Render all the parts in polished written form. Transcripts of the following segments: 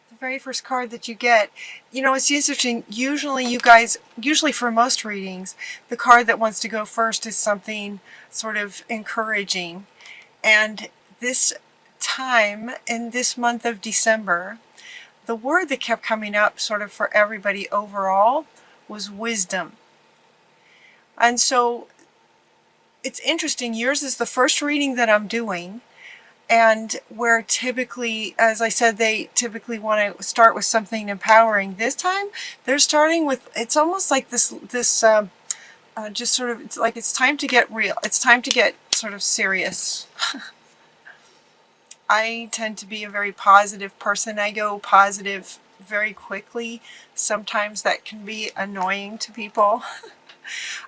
The very first card that you get, you know, it's interesting. Usually you guys, usually for most readings, the card that wants to go first is something sort of encouraging. And this time, in this month of December, the word that kept coming up sort of for everybody overall was wisdom. And so it's interesting. Yours is the first reading that I'm doing. And where typically, as I said, they typically want to start with something empowering. This time, they're starting with, it's almost like this just sort of, it's like it's time to get real. It's time to get sort of serious. I tend to be a very positive person. I go positive very quickly. Sometimes that can be annoying to people.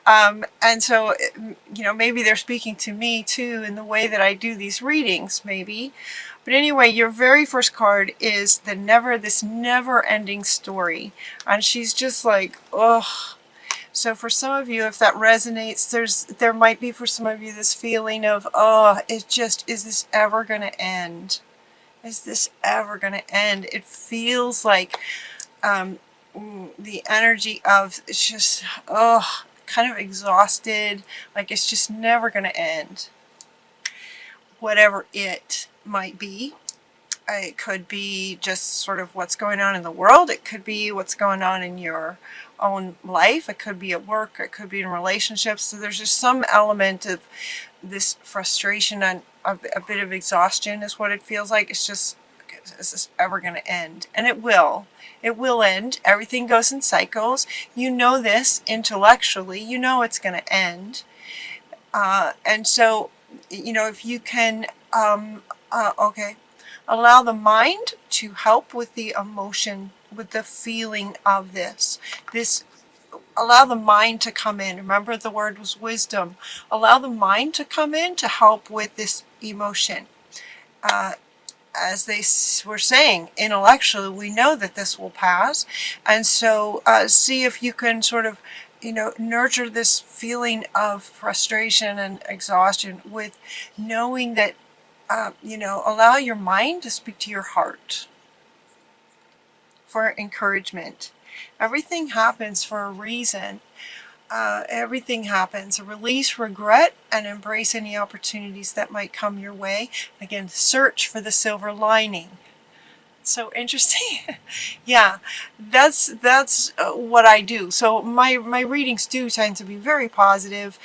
And so, you know, maybe they're speaking to me too in the way that I do these readings, maybe. But anyway, your very first card is this never-ending story. And she's just like, ugh. So for some of you, if that resonates, there might be for some of you this feeling of, oh, it just, is this ever going to end? Is this ever going to end? It feels like the energy of, it's just, oh, kind of exhausted, like it's just never going to end. Whatever it might be. It could be just sort of what's going on in the world. It could be what's going on in your own life. It could be at work. It could be in relationships. So there's just some element of this frustration and a bit of exhaustion is what it feels like. It's just, is this ever going to end? And it will. It will end. Everything goes in cycles. You know this intellectually. You know it's going to end. And so, you know, if you can, okay, allow the mind to help with the emotion, with the feeling of this. Allow the mind to come in. Remember, the word was wisdom. Allow the mind to come in to help with this emotion. As they were saying, intellectually, we know that this will pass. And so see if you can sort of, you know, nurture this feeling of frustration and exhaustion with knowing that, you know, allow your mind to speak to your heart for encouragement. Everything happens for a reason. Everything happens. Release regret and embrace any opportunities that might come your way. Again, search for the silver lining. So interesting. Yeah, that's what I do. So my readings do tend to be very positive,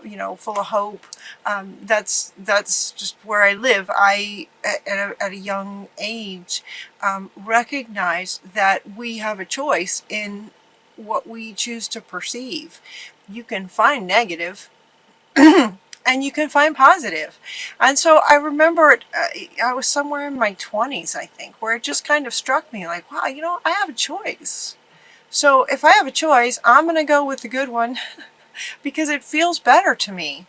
you know, full of hope. That's just where I live. I at a young age recognize that we have a choice in what we choose to perceive. You can find negative and you can find positive. And so I remember I was somewhere in my 20s, I think, where it just kind of struck me like, wow, you know, I have a choice. So if I have a choice, I'm going to go with the good one because it feels better to me.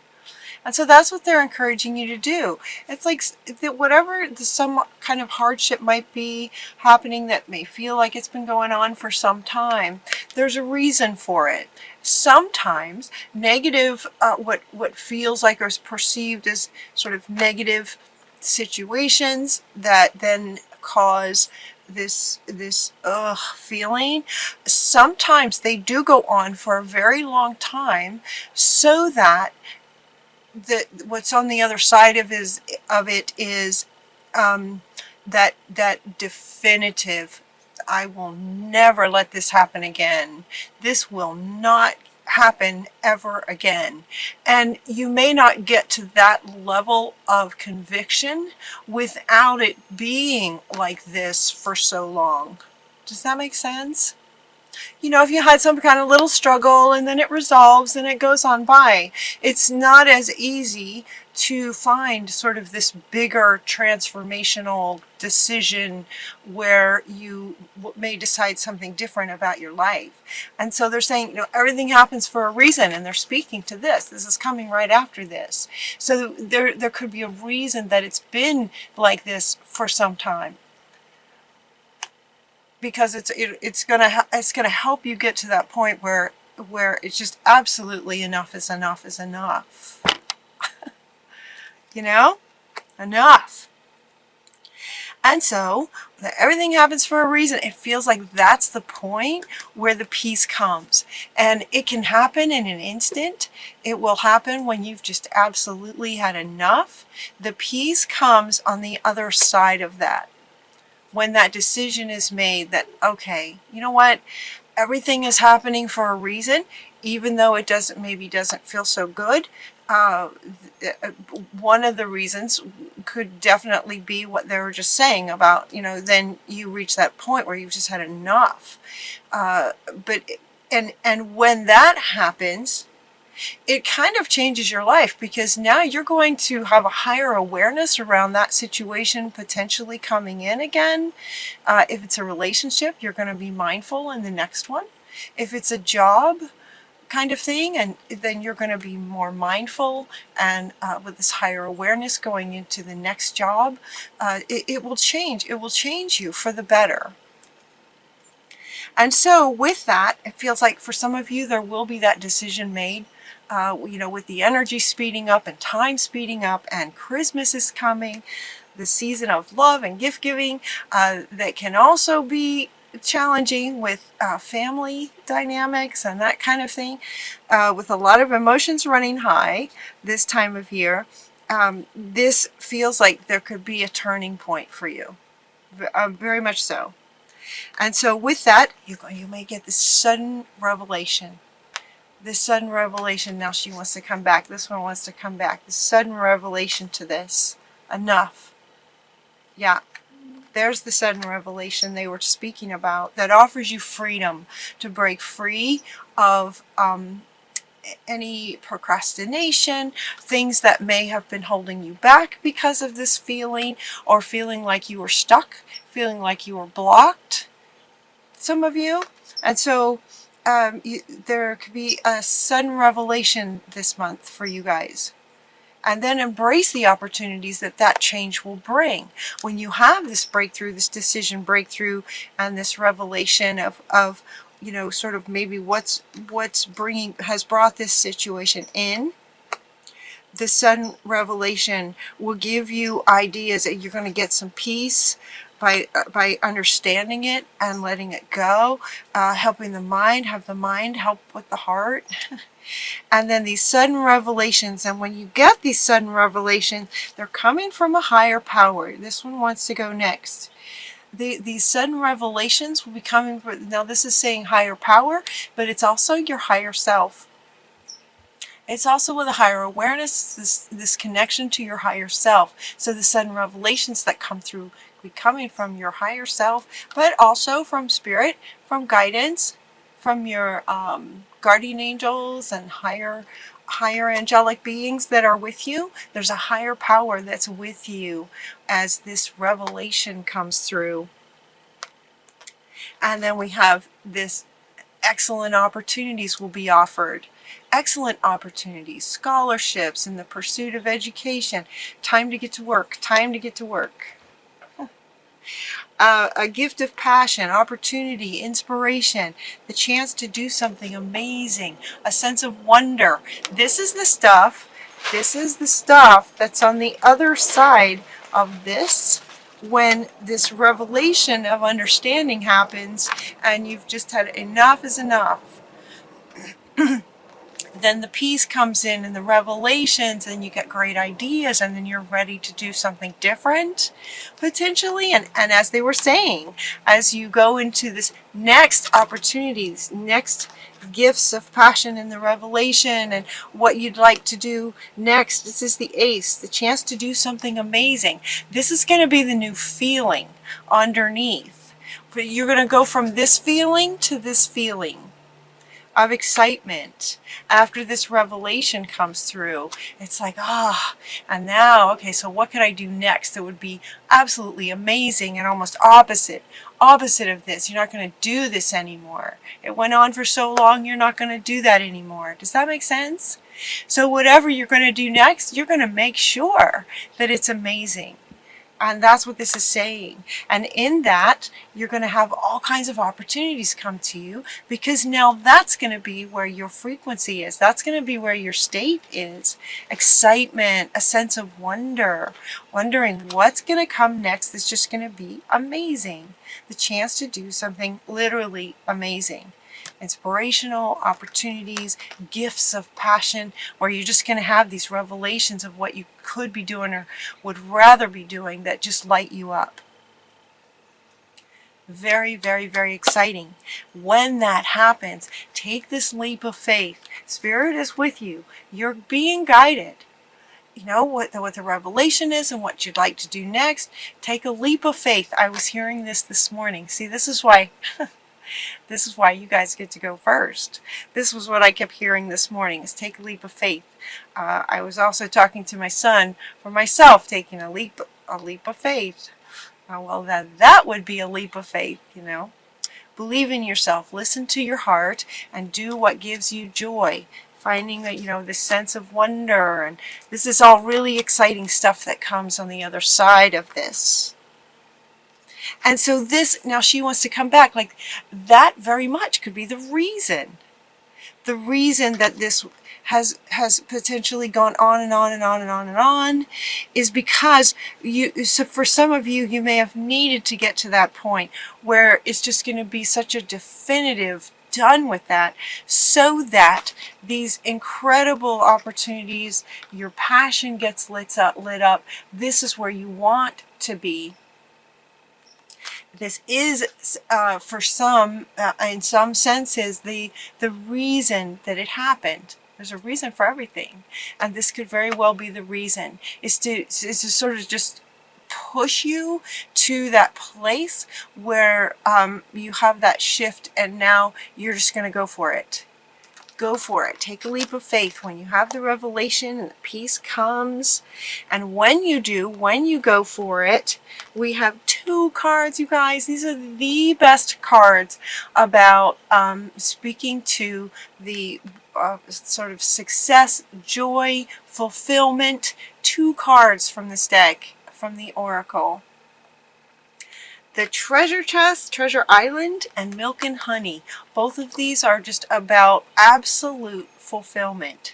And so that's what they're encouraging you to do. It's like whatever some kind of hardship might be happening that may feel like it's been going on for some time, there's a reason for it. Sometimes negative, what feels like or is perceived as sort of negative situations that then cause this feeling, sometimes they do go on for a very long time so that what's on the other side of it is that definitive, I will never let this happen again. This will not happen ever again. And you may not get to that level of conviction without it being like this for so long. Does that make sense? You know, if you had some kind of little struggle and then it resolves and it goes on by, it's not as easy to find sort of this bigger transformational decision where you may decide something different about your life. And so they're saying, you know, everything happens for a reason, and they're speaking to this. This is coming right after this. So there could be a reason that it's been like this for some time. Because it's gonna help you get to that point where it's just absolutely enough is enough is enough. You know, enough. And so everything happens for a reason. It feels like that's the point where the peace comes. And it can happen in an instant. It will happen when you've just absolutely had enough. The peace comes on the other side of that. When that decision is made that, okay, you know what? Everything is happening for a reason, even though it maybe doesn't feel so good. One of the reasons could definitely be what they were just saying about, then you reach that point where you've just had enough. And when that happens, it kind of changes your life, because now you're going to have a higher awareness around that situation potentially coming in again. If it's a relationship, you're going to be mindful in the next one. If it's a job kind of thing, and then you're going to be more mindful, and with this higher awareness going into the next job, it will change. It will change you for the better. And so with that, it feels like for some of you there will be that decision made. With the energy speeding up and time speeding up, and Christmas is coming, the season of love and gift giving, that can also be challenging with family dynamics and that kind of thing, with a lot of emotions running high this time of year. This feels like there could be a turning point for you, very much so. And so with that, you may get this sudden revelation. This sudden revelation, now she wants to come back. This one wants to come back. This sudden revelation to this. Enough. Yeah. There's the sudden revelation they were speaking about that offers you freedom to break free of any procrastination, things that may have been holding you back because of this feeling, or feeling like you were stuck, feeling like you were blocked, some of you. And so there could be a sudden revelation this month for you guys. And then embrace the opportunities that change will bring. When you have this breakthrough, this decision breakthrough, and this revelation of sort of maybe what's has brought this situation in, the sudden revelation will give you ideas that you're going to get some peace by understanding it and letting it go, helping the mind, have the mind help with the heart. And then these sudden revelations, and when you get these sudden revelations, they're coming from a higher power. This one wants to go next. These sudden revelations will be coming from, now this is saying higher power, but it's also your higher self. It's also with a higher awareness, this connection to your higher self. So the sudden revelations that come through will be coming from your higher self, but also from spirit, from guidance, from your guardian angels and higher angelic beings that are with you. There's a higher power that's with you as this revelation comes through. And then we have this excellent opportunities will be offered. Excellent opportunities, scholarships in the pursuit of education, time to get to work, time to get to work. A gift of passion, opportunity, inspiration, the chance to do something amazing, a sense of wonder. This is the stuff that's on the other side of this, when this revelation of understanding happens and you've just had enough is enough. Then the peace comes in and the revelations, and you get great ideas, and then you're ready to do something different, potentially. And as they were saying, as you go into this next opportunities, next gifts of passion in the revelation, and what you'd like to do next, this is the ace, the chance to do something amazing. This is going to be the new feeling underneath. But you're going to go from this feeling to this feeling of excitement after this revelation comes through. It's like, and now, okay, so what could I do next that would be absolutely amazing and almost opposite of this? You're not going to do this anymore. It went on for so long, you're not going to do that anymore. Does that make sense? So whatever you're going to do next, you're going to make sure that it's amazing. And that's what this is saying. And in that, you're going to have all kinds of opportunities come to you, because now that's going to be where your frequency is. That's going to be where your state is. Excitement, a sense of wonder, wondering what's going to come next is just going to be amazing. The chance to do something literally amazing. Inspirational opportunities, gifts of passion, where you're just going to have these revelations of what you could be doing or would rather be doing that just light you up. Very, very, very exciting. When that happens, take this leap of faith. Spirit is with you. You're being guided. You know what the revelation is and what you'd like to do next. Take a leap of faith. I was hearing this morning. See, this is why this is why you guys get to go first. This was what I kept hearing this morning, is take a leap of faith. I was also talking to my son for myself, taking a leap of faith. Well, that would be a leap of faith, you know. Believe in yourself, listen to your heart, and do what gives you joy. Finding that, you know, this sense of wonder, and this is all really exciting stuff that comes on the other side of this. And so this, now she wants to come back, like that very much could be the reason that this has potentially gone on and on and on and on and on, is because so for some of you, you may have needed to get to that point where it's just going to be such a definitive done with that, so that these incredible opportunities, your passion gets lit up. This is where you want to be. This is, for some, in some senses, the reason that it happened. There's a reason for everything, and this could very well be the reason. Is to sort of just push you to that place where you have that shift, and now you're just going to go for it. Go for it. Take a leap of faith. When you have the revelation and the peace comes, and when you do, when you go for it, we have 2 cards, you guys. These are the best cards about speaking to the sort of success, joy, fulfillment. 2 cards from this deck, from the Oracle. The Treasure Chest, Treasure Island, and Milk and Honey. Both of these are just about absolute fulfillment.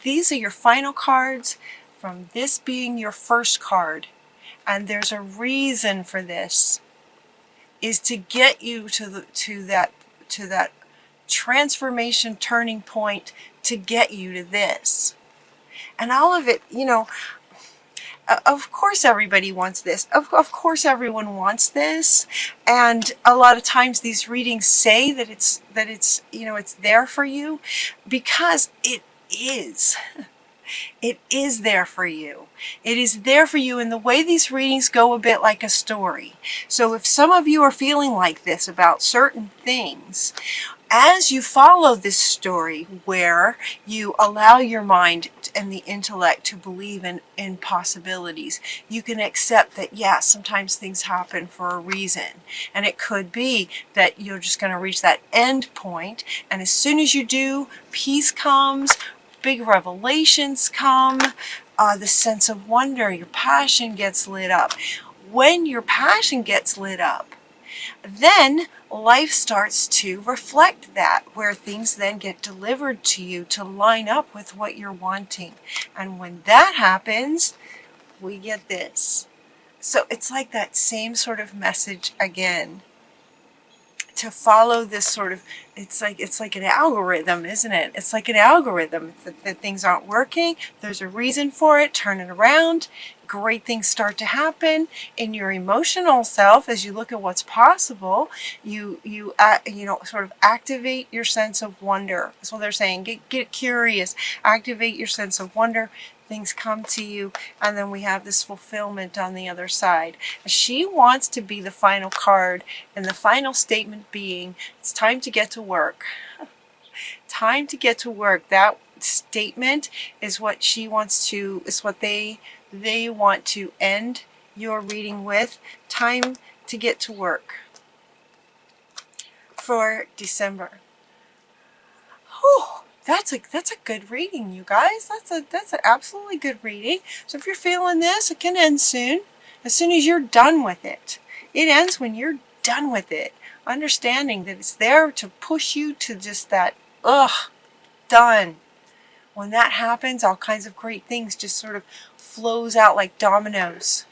These are your final cards, from this being your first card. And there's a reason for this, is to get you to that transformation turning point, to get you to this. And all of it, you know, of course everybody wants this. Of course everyone wants this. And a lot of times these readings say that it's you know, it's there for you, because it is. It is there for you. It is there for you, and the way these readings go a bit like a story. So if some of you are feeling like this about certain things, as you follow this story where you allow your mind and the intellect to believe in possibilities, you can accept that, yes, sometimes things happen for a reason. And it could be that you're just going to reach that end point, and as soon as you do, peace comes, big revelations come, the sense of wonder, your passion gets lit up. When your passion gets lit up, then life starts to reflect that, where things then get delivered to you to line up with what you're wanting. And when that happens, we get this. So it's like that same sort of message again. To follow this sort of, it's like an algorithm, isn't it? It's like an algorithm. If things aren't working, there's a reason for it. Turn it around. Great things start to happen in your emotional self as you look at what's possible. You know, sort of activate your sense of wonder. That's what they're saying. Get curious. Activate your sense of wonder. Things come to you, and then we have this fulfillment on the other side. She wants to be the final card, and the final statement being, it's time to get to work. Time to get to work. That statement is what she wants to, is what they want to end your reading with. Time to get to work for December. Whew. That's a good reading, you guys. That's an absolutely good reading. So if you're feeling this, it can end soon. As soon as you're done with it. It ends when you're done with it. Understanding that it's there to push you to just that, ugh, done. When that happens, all kinds of great things just sort of flows out like dominoes.